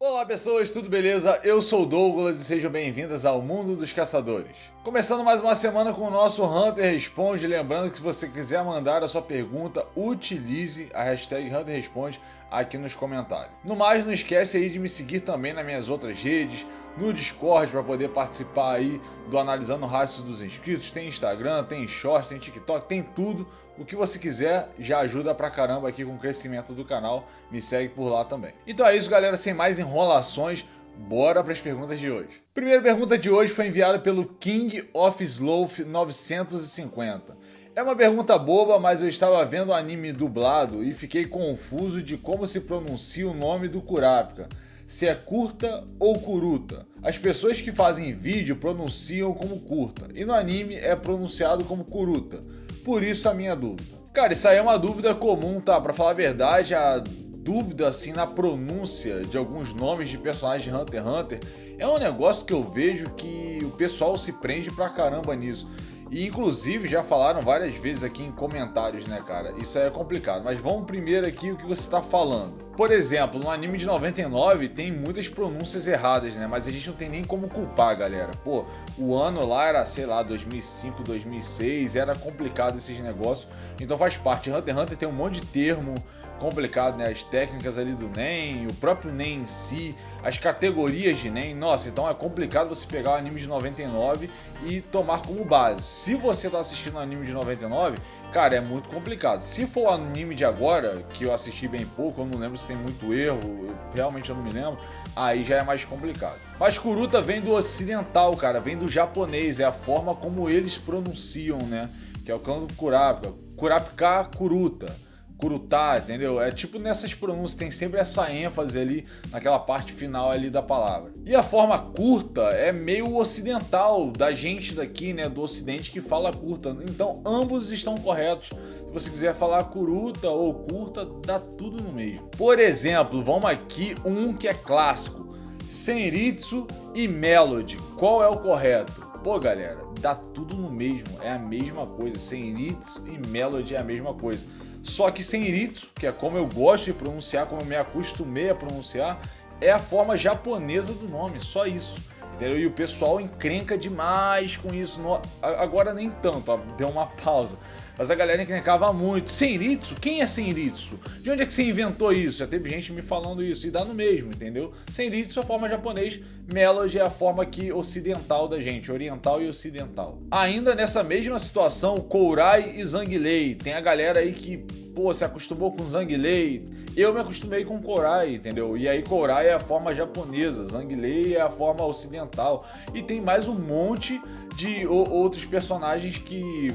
Olá pessoas, tudo beleza? Eu sou o Douglas e sejam bem-vindas ao Mundo dos Caçadores. Começando mais uma semana com o nosso Hunter Responde, lembrando que se você quiser mandar a sua pergunta, utilize a hashtag Hunter Responde aqui nos comentários. No mais, não esquece aí de me seguir também nas minhas outras redes, no Discord para poder participar aí do Analisando o Rastro dos Inscritos, tem Instagram, tem Shorts, tem TikTok, tem tudo. O que você quiser já ajuda pra caramba aqui com o crescimento do canal, me segue por lá também. Então é isso galera, sem mais enrolações, bora para as perguntas de hoje. Primeira pergunta de hoje foi enviada pelo King of Sloth 950. É uma pergunta boba, mas eu estava vendo o anime dublado e fiquei confuso de como se pronuncia o nome do Kurapika. Se é curta ou kuruta. As pessoas que fazem vídeo pronunciam como curta, e no anime é pronunciado como kuruta. Por isso a minha dúvida. Cara, isso aí é uma dúvida comum, tá? Pra falar a verdade, a dúvida assim na pronúncia de alguns nomes de personagens de Hunter x Hunter é um negócio que eu vejo que o pessoal se prende pra caramba nisso. E inclusive já falaram várias vezes aqui em comentários, né, cara? Isso aí é complicado. Mas vamos primeiro aqui o que você tá falando. Por exemplo, no anime de 99 tem muitas pronúncias erradas, né? Mas a gente não tem nem como culpar, galera. Pô, o ano lá era, sei lá, 2005, 2006, era complicado esses negócios. Então faz parte. Hunter x Hunter tem um monte de termo complicado, né? As técnicas ali do NEM, o próprio NEM em si, as categorias de NEM. Nossa, então é complicado você pegar o anime de 99 e tomar como base. Se você tá assistindo o anime de 99, cara, é muito complicado. Se for o anime de agora, que eu assisti bem pouco, eu não lembro se tem muito erro, realmente eu não me lembro, aí já é mais complicado. Mas Kuruta vem do ocidental, cara, vem do japonês, é a forma como eles pronunciam, né? Que é o clã do Kurapika. Kurapika, Kuruta. Kurutá, entendeu? É tipo nessas pronúncias, tem sempre essa ênfase ali naquela parte final ali da palavra. E a forma curta é meio ocidental, da gente daqui, né, do ocidente que fala curta. Então ambos estão corretos. Se você quiser falar kuruta ou curta, dá tudo no mesmo. Por exemplo, vamos aqui um que é clássico. Senritsu e Melody, qual é o correto? Pô galera, dá tudo no mesmo, é a mesma coisa. Senritsu e Melody é a mesma coisa. Só que Senritsu, que é como eu gosto de pronunciar, como eu me acostumei a pronunciar, é a forma japonesa do nome, só isso. Entendeu? E o pessoal encrenca demais com isso. Agora nem tanto, ó, deu uma pausa. Mas a galera encrencava muito. Senritsu? Quem é Senritsu? De onde é que você inventou isso? Já teve gente me falando isso. E dá no mesmo, entendeu? Senritsu é a forma japonês, Melody é a forma aqui ocidental da gente, oriental e ocidental. Ainda nessa mesma situação, Kourai e Zanguilei. Tem a galera aí que, pô, se acostumou com Zanguilei. Eu me acostumei com Kourai, entendeu? E aí Kourai é a forma japonesa, Zanguilei é a forma ocidental. E tem mais um monte de outros personagens que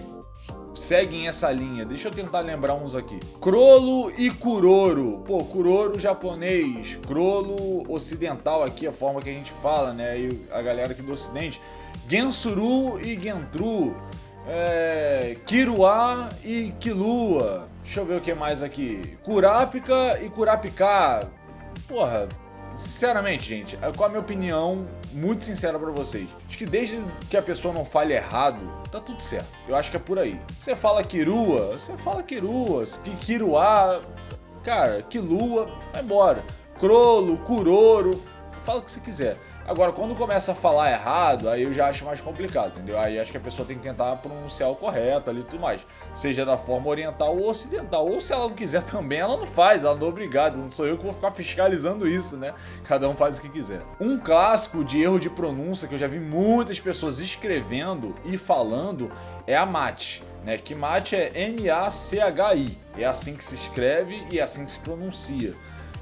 seguem essa linha. Deixa eu tentar lembrar uns aqui. Chrollo e Kuroro. Pô, Kuroro japonês, Chrollo ocidental aqui, a forma que a gente fala, né? E a galera aqui do ocidente. Gensuru e Gentru. Kirua e Killua. Deixa eu ver o que mais aqui. Kurapika e Kurapika. Porra, sinceramente, gente, qual a minha opinião muito sincera pra vocês? Acho que desde que a pessoa não fale errado, tá tudo certo. Eu acho que é por aí. Você fala Kirua, você fala Kirua. Kirua, cara, Killua, vai embora. Chrollo, Kuroro, fala o que você quiser. Agora, quando começa a falar errado, aí eu já acho mais complicado, entendeu? Aí acho que a pessoa tem que tentar pronunciar o correto ali e tudo mais. Seja da forma oriental ou ocidental. Ou se ela não quiser também, ela não faz, ela não é obrigada. Não sou eu que vou ficar fiscalizando isso, né? Cada um faz o que quiser. Um clássico de erro de pronúncia que eu já vi muitas pessoas escrevendo e falando é a mate, né? Que mate é M-A-C-H-I. É assim que se escreve e é assim que se pronuncia.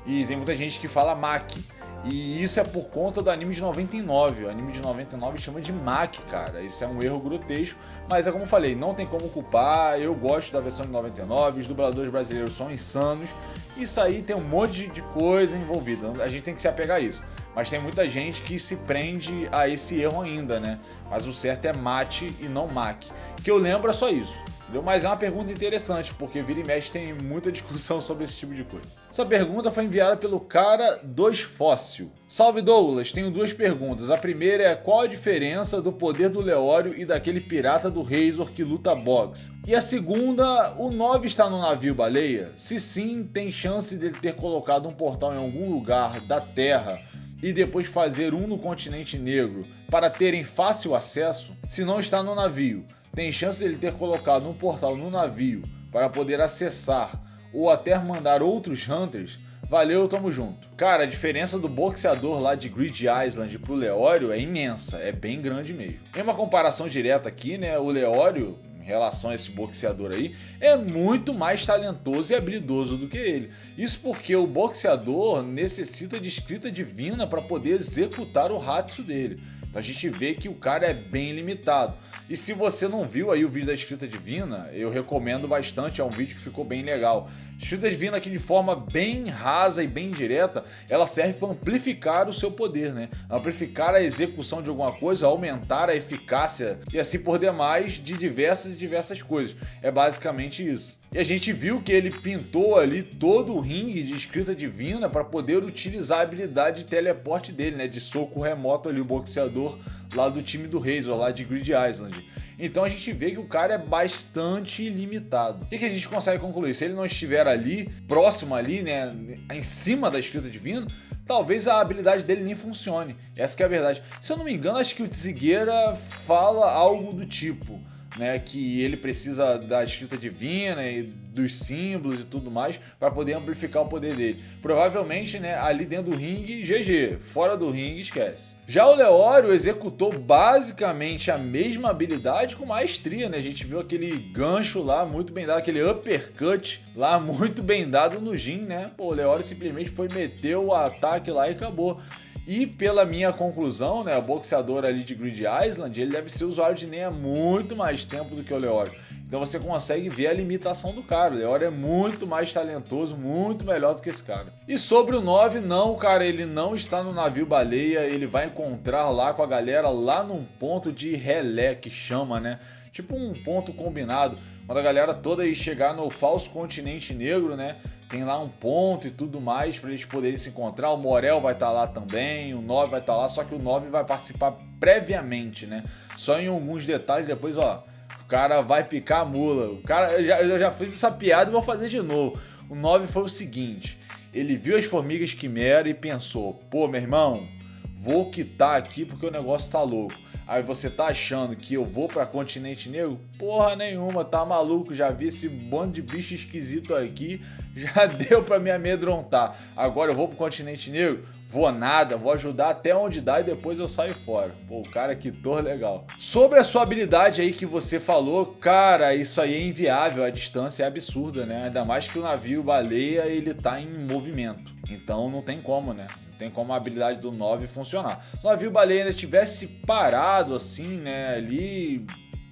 E tem muita gente que fala maqui. E isso é por conta do anime de 99. O anime de 99 chama de Maki, cara. Isso é um erro grotesco, mas é como eu falei, não tem como culpar. Eu gosto da versão de 99, os dubladores brasileiros são insanos. Isso aí tem um monte de coisa envolvida, a gente tem que se apegar a isso. mas tem muita gente que se prende a esse erro ainda, né? Mas o certo é mate e não maque. Que eu lembro é só isso. Entendeu? Mas é uma pergunta interessante, porque vira e mexe tem muita discussão sobre esse tipo de coisa. Essa pergunta foi enviada pelo cara 2 Fóssil. Salve Douglas, tenho 2 perguntas. A primeira é qual a diferença do poder do Leório e daquele pirata do Razor que luta boxe? E a segunda, o 9 está no navio baleia? Se sim, tem chance dele ter colocado um portal em algum lugar da Terra e depois fazer um no continente negro para terem fácil acesso? Se não está no navio, tem chance de ele ter colocado um portal no navio para poder acessar ou até mandar outros Hunters? Valeu, tamo junto. Cara, a diferença do boxeador lá de Grid Island pro Leório é imensa, é bem grande mesmo. Em uma comparação direta aqui, né, o Leório, em relação a esse boxeador aí, é muito mais talentoso e habilidoso do que ele. Isso porque o boxeador necessita de escrita divina para poder executar o Hatsu dele. Então a gente vê que o cara é bem limitado. E se você não viu aí o vídeo da escrita divina, eu recomendo bastante, é um vídeo que ficou bem legal. Escrita divina aqui de forma bem rasa e bem direta, ela serve para amplificar o seu poder, né? Amplificar a execução de alguma coisa, aumentar a eficácia e assim por demais de diversas coisas. É basicamente isso. E a gente viu que ele pintou ali todo o ringue de escrita divina para poder utilizar a habilidade de teleporte dele, né? De soco remoto ali, o boxeador lá do time do Razor, lá de Grid Island. Então a gente vê que o cara é bastante limitado. O que a gente consegue concluir? Se ele não estiver ali, próximo ali, né, em cima da escrita divina, talvez a habilidade dele nem funcione. Essa que é a verdade. Se eu não me engano, acho que o Tsugueira fala algo do tipo, né, que ele precisa da escrita divina e dos símbolos e tudo mais para poder amplificar o poder dele. Provavelmente, né, ali dentro do ringue, GG. Fora do ringue, esquece. Já o Leório executou basicamente a mesma habilidade com maestria, né? A gente viu aquele gancho lá muito bem dado, aquele uppercut lá muito bem dado no Jin, né? Pô, o Leório simplesmente foi meter o ataque lá e acabou. E pela minha conclusão, né, o boxeador ali de Grid Island, ele deve ser usuário de Nen há muito mais tempo do que o Leório. Então você consegue ver a limitação do cara. O Leório é muito mais talentoso, muito melhor do que esse cara. E sobre o 9, não, cara, ele não está no navio baleia, ele vai encontrar lá com a galera lá num ponto de relé que chama, né? Tipo um ponto combinado, quando a galera toda aí chegar no falso continente negro, né? Tem lá um ponto e tudo mais para eles poderem se encontrar. O Morel vai estar lá também, o 9 vai estar lá, só que o 9 vai participar previamente, né? Só em alguns detalhes, depois, ó, o cara vai picar a mula. O cara, eu já fiz essa piada e vou fazer de novo. O 9 foi o seguinte, ele viu as formigas quimera e pensou, pô, meu irmão, vou quitar aqui porque o negócio tá louco. Aí você tá achando que eu vou pra continente negro? Porra nenhuma, tá maluco, já vi esse bando de bicho esquisito aqui, já deu pra me amedrontar. Agora eu vou pro continente negro? Vou nada, vou ajudar até onde dá e depois eu saio fora. Pô, o cara quitou legal. Sobre a sua habilidade aí que você falou, cara, isso aí é inviável, a distância é absurda, né? Ainda mais que o navio baleia, ele tá em movimento. Então não tem como, né? Tem como a habilidade do 9 funcionar. Se o navio baleia ainda tivesse parado assim, né, ali,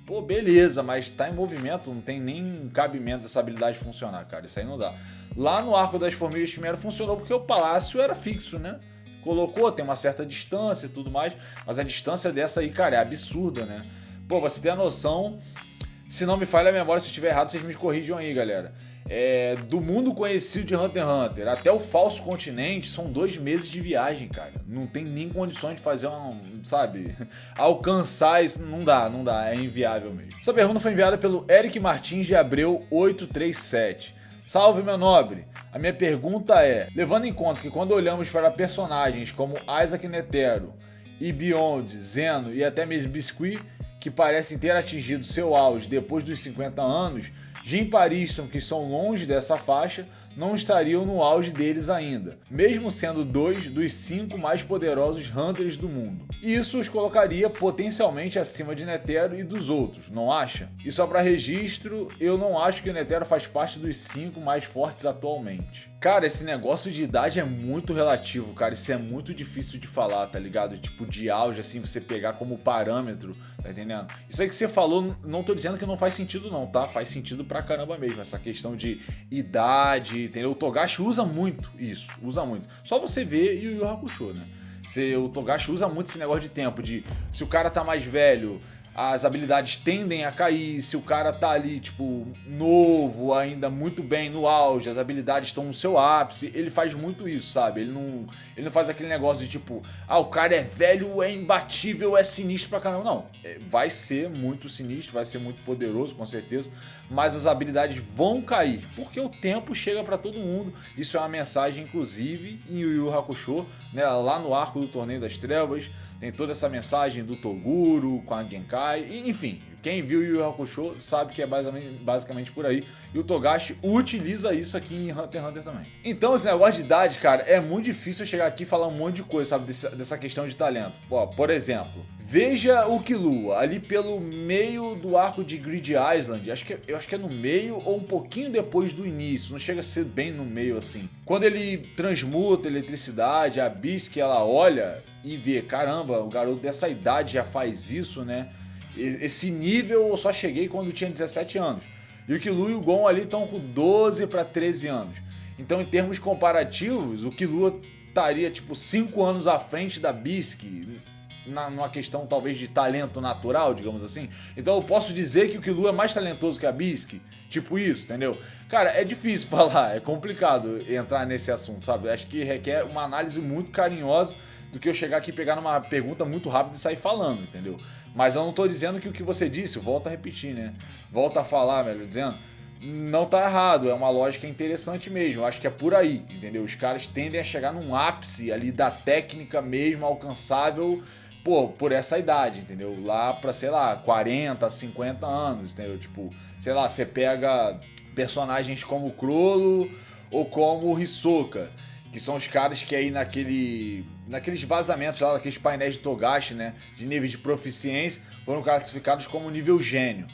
pô, beleza, mas tá em movimento, não tem nem cabimento dessa habilidade funcionar, cara, isso aí não dá. Lá no Arco das Formigas Quimera funcionou porque o palácio era fixo, né? Colocou, tem uma certa distância e tudo mais, mas a distância dessa aí, cara, é absurda, né? Pô, pra você ter a noção, se não me falha a memória, se eu estiver errado, vocês me corrijam aí, galera. Do mundo conhecido de Hunter x Hunter até o falso continente são 2 meses de viagem, cara. Não tem nem condições de fazer sabe, alcançar isso. Não dá, é inviável mesmo. Essa pergunta foi enviada pelo Eric Martins de Abreu 837. Salve, meu nobre! A minha pergunta é, levando em conta que quando olhamos para personagens como Isaac Netero e Beyond, Zeno e até mesmo Biscuit, que parecem ter atingido seu auge depois dos 50 anos, Jim Pariston, que estão longe dessa faixa, não estariam no auge deles ainda, mesmo sendo 2 dos 5 mais poderosos Hunters do mundo. Isso os colocaria potencialmente acima de Netero e dos outros, não acha? E só para registro, eu não acho que o Netero faz parte dos 5 mais fortes atualmente. Cara, esse negócio de idade é muito relativo, cara, isso é muito difícil de falar, tá ligado? Tipo, de auge, assim, você pegar como parâmetro, tá entendendo? Isso aí que você falou, não tô dizendo que não faz sentido não, tá? Faz sentido pra caramba mesmo, essa questão de idade, entendeu? O Togashi usa muito isso, usa muito. Só você ver Yu Yu Hakusho, né? O Togashi usa muito esse negócio de tempo, de se o cara tá mais velho, as habilidades tendem a cair. Se o cara tá ali, tipo, novo, ainda muito bem no auge, as habilidades estão no seu ápice, ele faz muito isso, sabe? Ele não faz aquele negócio de tipo, o cara é velho, é imbatível, é sinistro pra caramba. Não, vai ser muito sinistro, vai ser muito poderoso, com certeza, mas as habilidades vão cair, porque o tempo chega pra todo mundo. Isso é uma mensagem, inclusive, em Yu Yu Hakusho, né? Lá no arco do Torneio das Trevas, tem toda essa mensagem do Toguro com a Genkai, enfim, quem viu Yu Yu Hakusho sabe que é basicamente por aí. E o Togashi utiliza isso aqui em Hunter x Hunter também. Então esse negócio de idade, cara, é muito difícil eu chegar aqui e falar um monte de coisa, sabe, dessa questão de talento. Por exemplo, veja o Killua, ali pelo meio do arco de Grid Island, eu acho que é no meio ou um pouquinho depois do início, não chega a ser bem no meio assim. Quando ele transmuta eletricidade, a Bisque, ela olha e vê, caramba, o garoto dessa idade já faz isso, né? Esse nível eu só cheguei quando eu tinha 17 anos. E o Killua e o Gon ali estão com 12 para 13 anos. Então, em termos comparativos, o Killua estaria tipo 5 anos à frente da Bisque, numa questão talvez de talento natural, digamos assim. Então eu posso dizer que o Killua é mais talentoso que a Bisque, tipo isso, entendeu? Cara, é difícil falar, é complicado entrar nesse assunto, sabe? Acho que requer uma análise muito carinhosa do que eu chegar aqui e pegar numa pergunta muito rápida e sair falando, entendeu? Mas eu não tô dizendo que o que você disse, volta a repetir, né? Volta a falar, melhor dizendo, não tá errado, é uma lógica interessante mesmo, eu acho que é por aí, entendeu? Os caras tendem a chegar num ápice ali da técnica mesmo alcançável, por essa idade, entendeu? Lá pra, sei lá, 40, 50 anos, entendeu? Tipo, sei lá, você pega personagens como o Chrollo ou como o Hisoka, que são os caras que aí naqueles vazamentos lá, naqueles painéis de Togashi, né, de nível de proficiência, foram classificados como nível gênio.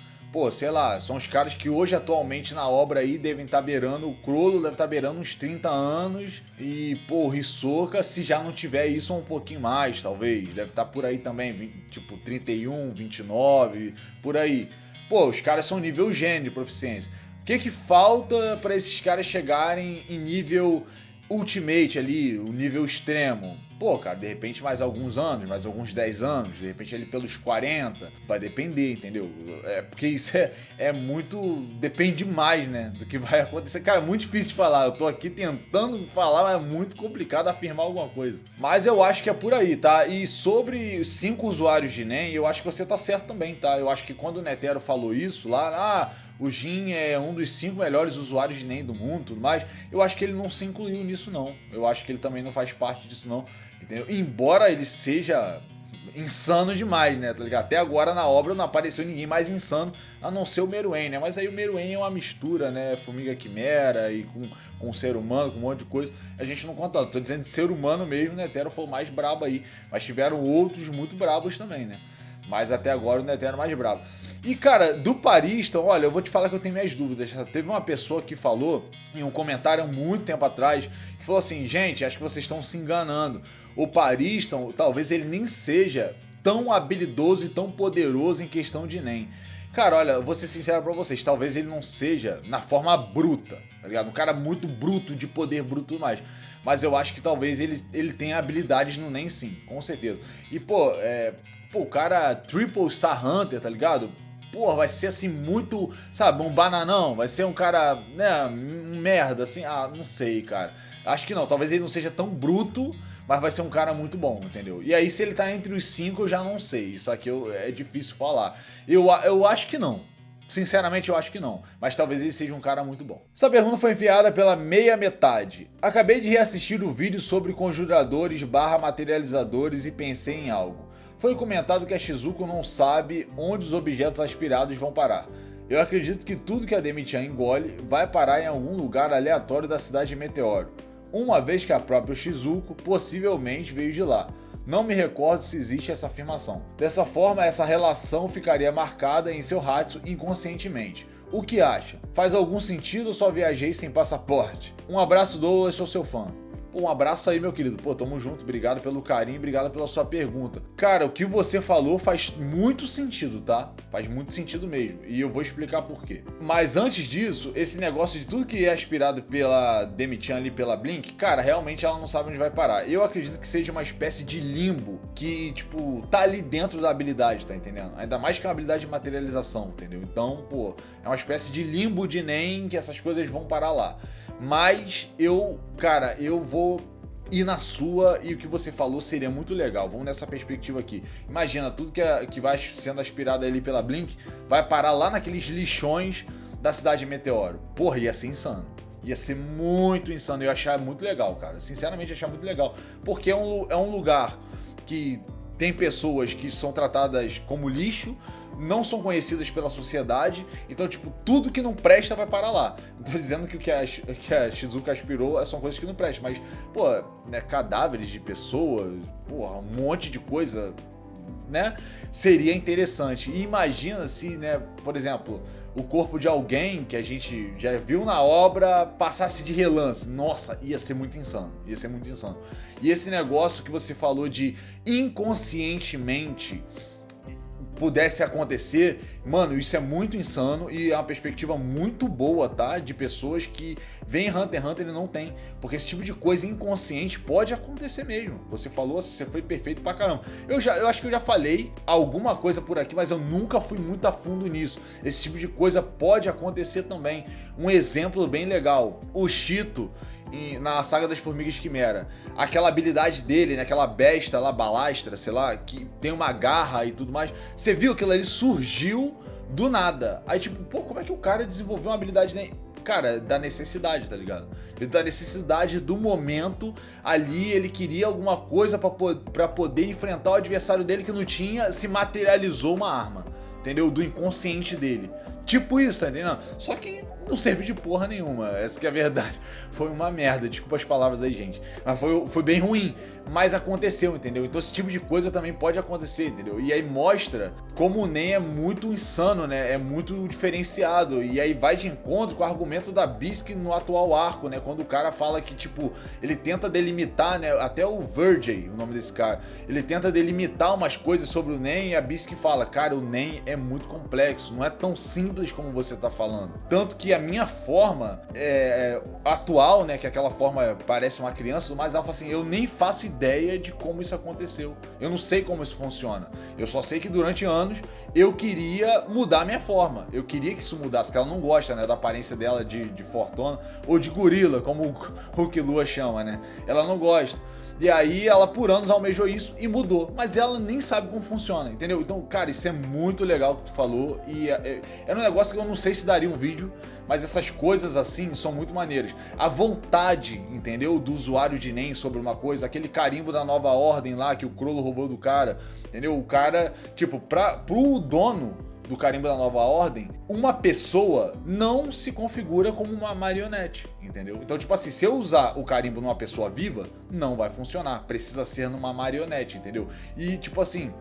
Sei lá, são os caras que hoje atualmente na obra aí devem estar beirando, o Chrollo deve estar beirando uns 30 anos e, o Hisoka, se já não tiver isso, um pouquinho mais, talvez, deve estar por aí também, tipo 31, 29, por aí. Os caras são nível gênio de proficiência. O que falta para esses caras chegarem em nível Ultimate ali, o nível extremo? Cara, de repente mais alguns anos, mais alguns 10 anos, de repente ali pelos 40, vai depender, entendeu? Porque isso é muito, depende mais, né, do que vai acontecer. Cara, é muito difícil de falar, eu tô aqui tentando falar, mas é muito complicado afirmar alguma coisa. Mas eu acho que é por aí, tá? E sobre 5 usuários de NEM, eu acho que você tá certo também, tá? Eu acho que quando o Netero falou isso lá, o Jin é um dos 5 melhores usuários de NEM do mundo e tudo mais, eu acho que ele não se incluiu nisso não. Eu acho que ele também não faz parte disso não, entendeu? Embora ele seja insano demais, né, tá ligado? Até agora na obra não apareceu ninguém mais insano, a não ser o Meruem, né? Mas aí o Meruem é uma mistura, né? Formiga quimera e com ser humano, com um monte de coisa. A gente não conta, tô dizendo de ser humano mesmo, né? Netero foi o mais brabo aí. Mas tiveram outros muito brabos também, né? Mas até agora o Netero é mais brabo. E, cara, do Pariston, olha, eu vou te falar que eu tenho minhas dúvidas. Teve uma pessoa que falou em um comentário há muito tempo atrás, que falou assim, gente, acho que vocês estão se enganando. O Pariston, talvez ele nem seja tão habilidoso e tão poderoso em questão de NEM. Cara, olha, vou ser sincero pra vocês, talvez ele não seja na forma bruta, tá ligado? Um cara muito bruto, de poder bruto e mais. Mas eu acho que talvez ele tenha habilidades no NEM sim, com certeza. E, o cara Triple Star Hunter, tá ligado? Vai ser assim muito, sabe, um bananão, vai ser um cara, né, um merda, assim, não sei, cara. Acho que não, talvez ele não seja tão bruto, mas vai ser um cara muito bom, entendeu? E aí se ele tá entre os 5 eu já não sei, isso aqui é difícil falar. Eu acho que não. Sinceramente, eu acho que não, mas talvez ele seja um cara muito bom. Essa pergunta foi enviada pela Meia Metade. Acabei de reassistir o vídeo sobre conjuradores / materializadores e pensei em algo. Foi comentado que a Shizuko não sabe onde os objetos aspirados vão parar. Eu acredito que tudo que a Demi-chan engole vai parar em algum lugar aleatório da cidade de Meteoro, uma vez que a própria Shizuko possivelmente veio de lá. Não me recordo se existe essa afirmação. Dessa forma, essa relação ficaria marcada em seu Hatsu inconscientemente. O que acha? Faz algum sentido ou só viajei sem passaporte? Um abraço, Douglas, sou seu fã. Pô, um abraço aí, meu querido. Pô, tamo junto. Obrigado pelo carinho, obrigado pela sua pergunta. Cara, o que você falou faz muito sentido, tá? Faz muito sentido mesmo. E eu vou explicar por quê. Mas antes disso, esse negócio de tudo que é aspirado pela Demi-chan ali, pela Blink, cara, realmente ela não sabe onde vai parar. Eu acredito que seja uma espécie de limbo que, tipo, tá ali dentro da habilidade, tá entendendo? Ainda mais que é uma habilidade de materialização, entendeu? Então, pô, é uma espécie de limbo de NEM que essas coisas vão parar lá. Mas cara, eu vou ir na sua e o que você falou seria muito legal. Vamos nessa perspectiva aqui. Imagina, tudo que vai sendo aspirado ali pela Blink vai parar lá naqueles lixões da cidade de Meteoro. Porra, ia ser insano. Ia ser muito insano. Eu ia achar muito legal, cara. Sinceramente, ia achar muito legal. Porque é um lugar que tem pessoas que são tratadas como lixo, não são conhecidas pela sociedade, então, tipo, tudo que não presta vai parar lá. Não tô dizendo que o que a Shizuka aspirou são coisas que não prestam, mas, pô, né, cadáveres de pessoas, porra, um monte de coisa, né, seria interessante. E imagina se, né, por exemplo, o corpo de alguém que a gente já viu na obra passasse de relance. Nossa, ia ser muito insano, ia ser muito insano. E esse negócio que você falou de inconscientemente pudesse acontecer, mano, isso é muito insano e é uma perspectiva muito boa, tá? De pessoas que veem Hunter x Hunter e não tem, porque esse tipo de coisa inconsciente pode acontecer mesmo. Você falou, você foi perfeito pra caramba. Eu acho que eu já falei alguma coisa por aqui, mas eu nunca fui muito a fundo nisso. Esse tipo de coisa pode acontecer também. Um exemplo bem legal, o Cheeto na saga das Formigas Quimera, aquela habilidade dele, né, aquela besta lá, balastra, sei lá, que tem uma garra e tudo mais, você viu que aquilo ali surgiu do nada. Aí tipo, pô, como é que o cara desenvolveu uma habilidade, né? Cara, da necessidade, tá ligado? Da necessidade do momento ali, ele queria alguma coisa pra poder enfrentar o adversário dele que não tinha, se materializou uma arma, entendeu? Do inconsciente dele. Tipo isso, tá entendendo? Só que não serviu de porra nenhuma, essa que é a verdade. Foi uma merda, desculpa as palavras aí, gente. Mas foi bem ruim, mas aconteceu, entendeu? Então esse tipo de coisa também pode acontecer, entendeu? E aí mostra como o NEM é muito insano, né? É muito diferenciado. E aí vai de encontro com o argumento da Bisque no atual arco, né? Quando o cara fala que, tipo, ele tenta delimitar, né? Até o Virgil, o nome desse cara, ele tenta delimitar umas coisas sobre o NEM e a Bisque fala, cara, o NEM é muito complexo, não é tão simples como você tá falando. Tanto que a minha forma atual, né, que aquela forma parece uma criança, mas ela fala assim, eu nem faço ideia de como isso aconteceu. Eu não sei como isso funciona. Eu só sei que durante anos eu queria mudar a minha forma. Eu queria que isso mudasse, que ela não gosta, né, da aparência dela de fortuna ou de gorila, como o Hulk Lua chama, né? Ela não gosta. E aí ela por anos almejou isso e mudou. Mas ela nem sabe como funciona, entendeu? Então, cara, isso é muito legal que tu falou. E é um negócio que eu não sei se daria um vídeo, mas essas coisas assim são muito maneiras. A vontade, entendeu? Do usuário de NEM sobre uma coisa, aquele carimbo da Nova Ordem lá que o Crollo roubou do cara, entendeu? O cara, tipo, pro dono do carimbo da Nova Ordem, uma pessoa não se configura como uma marionete, entendeu? Então, tipo assim, se eu usar o carimbo numa pessoa viva, não vai funcionar. Precisa ser numa marionete, entendeu? E, tipo assim,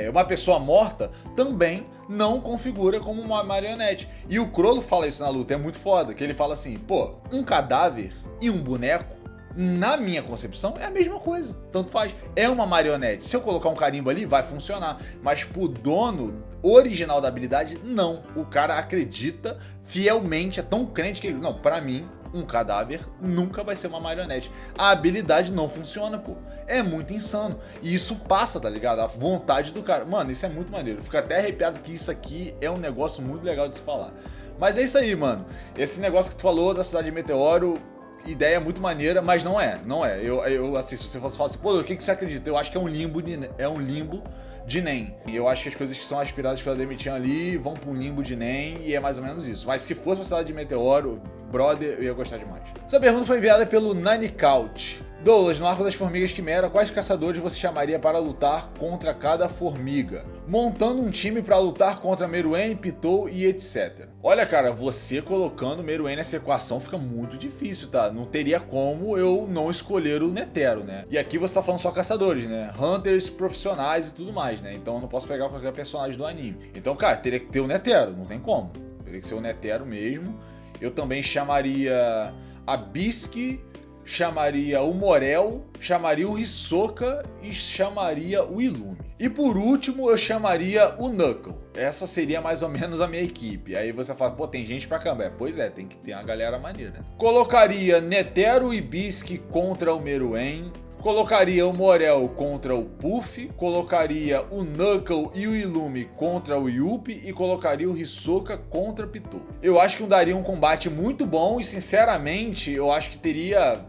uma pessoa morta também não configura como uma marionete. E o Crollo fala isso na luta, é muito foda, que ele fala assim, pô, um cadáver e um boneco, na minha concepção, é a mesma coisa. Tanto faz. É uma marionete. Se eu colocar um carimbo ali, vai funcionar. Mas pro dono original da habilidade, não. O cara acredita fielmente, é tão crente que ele... Não, pra mim, um cadáver nunca vai ser uma marionete. A habilidade não funciona, pô. É muito insano. E isso passa, tá ligado? A vontade do cara. Mano, isso é muito maneiro. Eu fico até arrepiado que isso aqui é um negócio muito legal de se falar. Mas é isso aí, mano. Esse negócio que tu falou da cidade de Meteoro... Ideia muito maneira, mas não é. Eu assim, se você fosse falar assim, pô, o que você acredita? Eu acho que é um limbo de NEM. E eu acho que as coisas que são aspiradas pela Demi-chan ali vão pra um limbo de NEM e é mais ou menos isso. Mas se fosse uma cidade de Meteoro, brother, eu ia gostar demais. Essa pergunta foi enviada pelo Nanikaut. Douglas, no Arco das Formigas Quimera, quais caçadores você chamaria para lutar contra cada formiga? Montando um time para lutar contra Meruem, Pitou e etc. Olha, cara, você colocando Meruem nessa equação fica muito difícil, tá? Não teria como eu não escolher o Netero, né? E aqui você tá falando só caçadores, né? Hunters profissionais e tudo mais, né? Então eu não posso pegar qualquer personagem do anime. Então, cara, teria que ter o Netero, não tem como. Teria que ser o Netero mesmo. Eu também chamaria a Bisque, chamaria o Morel, chamaria o Hisoka e chamaria o Illumi. E por último, eu chamaria o Knuckle. Essa seria mais ou menos a minha equipe. Aí você fala, pô, tem gente pra caramba. Pois é, tem que ter uma galera maneira. Colocaria Netero e Bisque contra o Meruem. Colocaria o Morel contra o Puff, colocaria o Knuckle e o Illumi contra o Yuppie e colocaria o Hisoka contra o Pitou. Eu acho que daria um combate muito bom e, sinceramente, eu acho que teria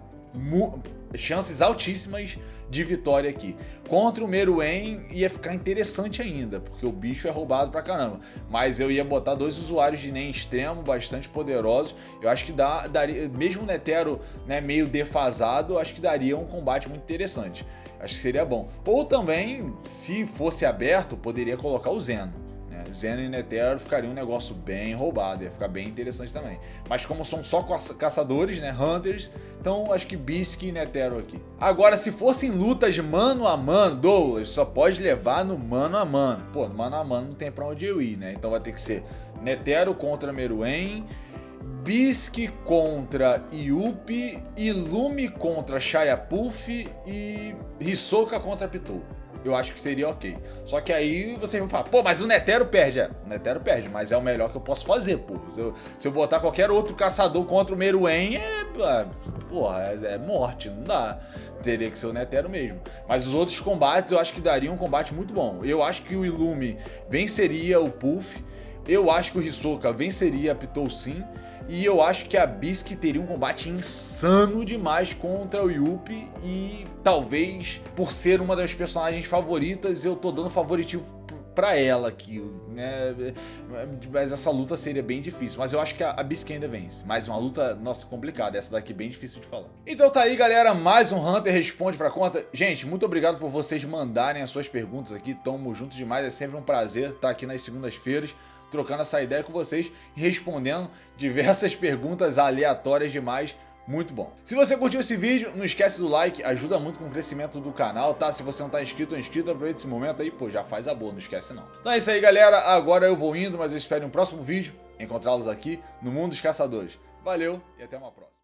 chances altíssimas de vitória aqui. Contra o Meruem ia ficar interessante ainda, porque o bicho é roubado pra caramba. Mas eu ia botar dois usuários de Nen extremo, bastante poderosos. Eu acho que daria, mesmo o Netero, né, meio defasado, eu acho que daria um combate muito interessante. Acho que seria bom. Ou também, se fosse aberto, poderia colocar o Zeno. Zeno e Netero ficaria um negócio bem roubado, ia ficar bem interessante também. Mas como são só caçadores, né, Hunters, então acho que Bisque e Netero aqui. Agora, se fossem lutas mano a mano, Douglas, só pode levar no mano a mano. Pô, no mano a mano não tem pra onde eu ir, né? Então vai ter que ser Netero contra Meruem, Bisque contra Yuppie, Illumi contra Shayapuf e Hisoka contra Pitou. Eu acho que seria ok. Só que aí vocês vão falar, pô, mas o Netero perde. O Netero perde, mas é o melhor que eu posso fazer, pô. Se eu botar qualquer outro caçador contra o Meruem, é morte, não dá. Teria que ser o Netero mesmo. Mas os outros combates eu acho que daria um combate muito bom. Eu acho que o Illumi venceria o Puff. Eu acho que o Hisoka venceria a Pitou sim. E eu acho que a Bisque teria um combate insano demais contra o Yuppie. E talvez, por ser uma das personagens favoritas, eu tô dando favoritivo pra ela aqui, né? Mas essa luta seria bem difícil. Mas eu acho que a Bisque ainda vence. Mas uma luta, nossa, complicada. Essa daqui é bem difícil de falar. Então tá aí, galera. Mais um Hunter Responde pra conta. Gente, muito obrigado por vocês mandarem as suas perguntas aqui. Tamo junto demais. É sempre um prazer estar aqui nas segundas-feiras, trocando essa ideia com vocês e respondendo diversas perguntas aleatórias demais. Muito bom. Se você curtiu esse vídeo, não esquece do like, ajuda muito com o crescimento do canal, tá? Se você não tá inscrito ou inscrita, aproveita esse momento aí, pô, já faz a boa, não esquece não. Então é isso aí, galera. Agora eu vou indo, mas eu espero em um próximo vídeo encontrá-los aqui no Mundo dos Caçadores. Valeu e até uma próxima.